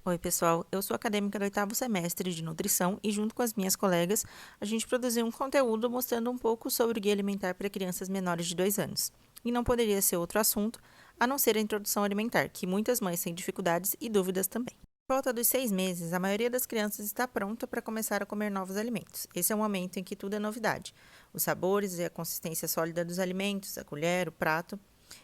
Oi, pessoal. Eu sou acadêmica do 8º semestre de nutrição e, junto com as minhas colegas, a gente produziu um conteúdo mostrando um pouco sobre o guia alimentar para crianças menores de 2 anos. E não poderia ser outro assunto a não ser a introdução alimentar, que muitas mães têm dificuldades e dúvidas também. Por volta dos 6 meses, a maioria das crianças está pronta para começar a comer novos alimentos. Esse é o momento em que tudo é novidade. Os sabores e a consistência sólida dos alimentos, a colher, o prato.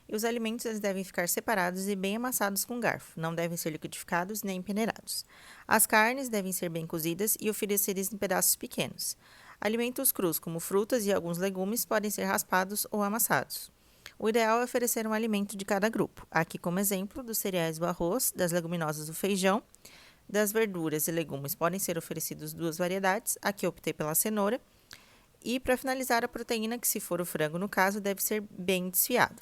E os alimentos eles devem ficar separados e bem amassados com garfo, não devem ser liquidificados nem peneirados. As carnes devem ser bem cozidas e oferecidas em pedaços pequenos. Alimentos crus, como frutas e alguns legumes, podem ser raspados ou amassados. O ideal é oferecer um alimento de cada grupo, aqui como exemplo dos cereais do arroz, das leguminosas do feijão, das verduras e legumes podem ser oferecidos 2 variedades, aqui eu optei pela cenoura, e para finalizar a proteína, que se for o frango no caso, deve ser bem desfiado.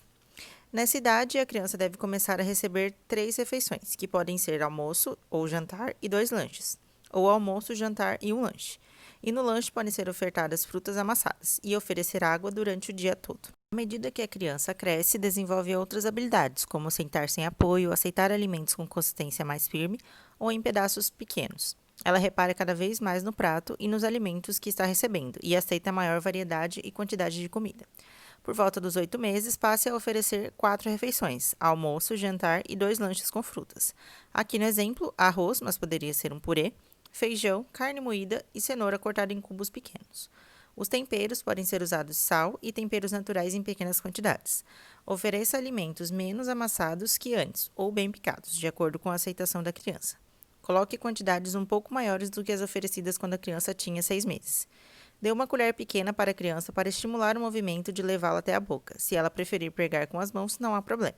Nessa idade, a criança deve começar a receber 3 refeições, que podem ser almoço ou jantar e 2 lanches, ou almoço, jantar e um lanche. E no lanche podem ser ofertadas frutas amassadas e oferecer água durante o dia todo. À medida que a criança cresce, desenvolve outras habilidades, como sentar sem apoio, aceitar alimentos com consistência mais firme ou em pedaços pequenos. Ela repara cada vez mais no prato e nos alimentos que está recebendo e aceita maior variedade e quantidade de comida. Por volta dos 8 meses, passe a oferecer 4 refeições, almoço, jantar e 2 lanches com frutas. Aqui no exemplo, arroz, mas poderia ser um purê, feijão, carne moída e cenoura cortada em cubos pequenos. Os temperos podem ser usados sal e temperos naturais em pequenas quantidades. Ofereça alimentos menos amassados que antes, ou bem picados, de acordo com a aceitação da criança. Coloque quantidades um pouco maiores do que as oferecidas quando a criança tinha 6 meses. Dê uma colher pequena para a criança para estimular o movimento de levá-la até a boca. Se ela preferir pegar com as mãos, não há problema.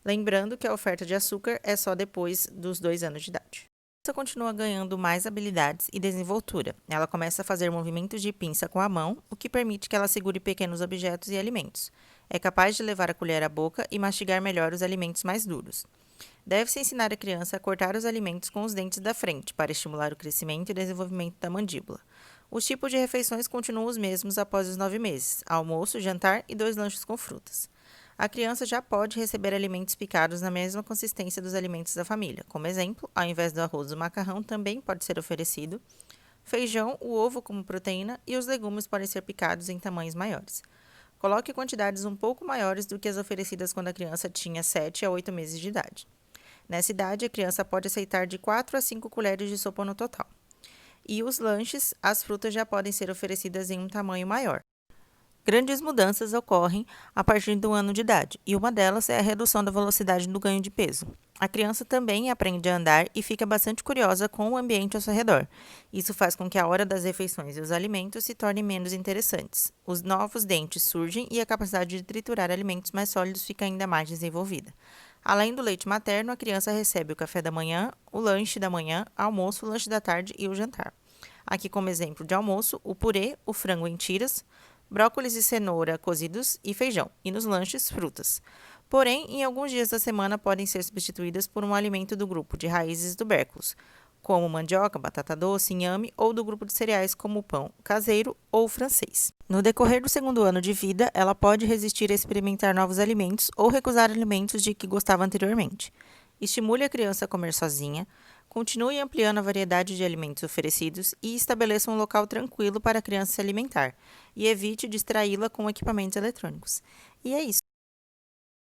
Lembrando que a oferta de açúcar é só depois dos 2 anos de idade. A criança continua ganhando mais habilidades e desenvoltura. Ela começa a fazer movimentos de pinça com a mão, o que permite que ela segure pequenos objetos e alimentos. É capaz de levar a colher à boca e mastigar melhor os alimentos mais duros. Deve-se ensinar a criança a cortar os alimentos com os dentes da frente, para estimular o crescimento e desenvolvimento da mandíbula. Os tipos de refeições continuam os mesmos após os 9 meses: almoço, jantar e 2 lanches com frutas. A criança já pode receber alimentos picados na mesma consistência dos alimentos da família. Como exemplo, ao invés do arroz, o macarrão também pode ser oferecido, feijão, o ovo como proteína e os legumes podem ser picados em tamanhos maiores. Coloque quantidades um pouco maiores do que as oferecidas quando a criança tinha 7 a 8 meses de idade. Nessa idade, a criança pode aceitar de 4 a 5 colheres de sopa no total. E os lanches, as frutas já podem ser oferecidas em um tamanho maior. Grandes mudanças ocorrem a partir do ano de idade, e uma delas é a redução da velocidade do ganho de peso. A criança também aprende a andar e fica bastante curiosa com o ambiente ao seu redor. Isso faz com que a hora das refeições e os alimentos se tornem menos interessantes. Os novos dentes surgem e a capacidade de triturar alimentos mais sólidos fica ainda mais desenvolvida. Além do leite materno, a criança recebe o café da manhã, o lanche da manhã, almoço, o lanche da tarde e o jantar. Aqui, como exemplo de almoço, o purê, o frango em tiras, brócolis e cenoura cozidos e feijão, e nos lanches, frutas. Porém, em alguns dias da semana podem ser substituídas por um alimento do grupo de raízes tubérculos, como mandioca, batata doce, inhame, ou do grupo de cereais como pão caseiro ou francês. No decorrer do 2º ano de vida, ela pode resistir a experimentar novos alimentos ou recusar alimentos de que gostava anteriormente. Estimule a criança a comer sozinha, continue ampliando a variedade de alimentos oferecidos e estabeleça um local tranquilo para a criança se alimentar, e evite distraí-la com equipamentos eletrônicos. E é isso.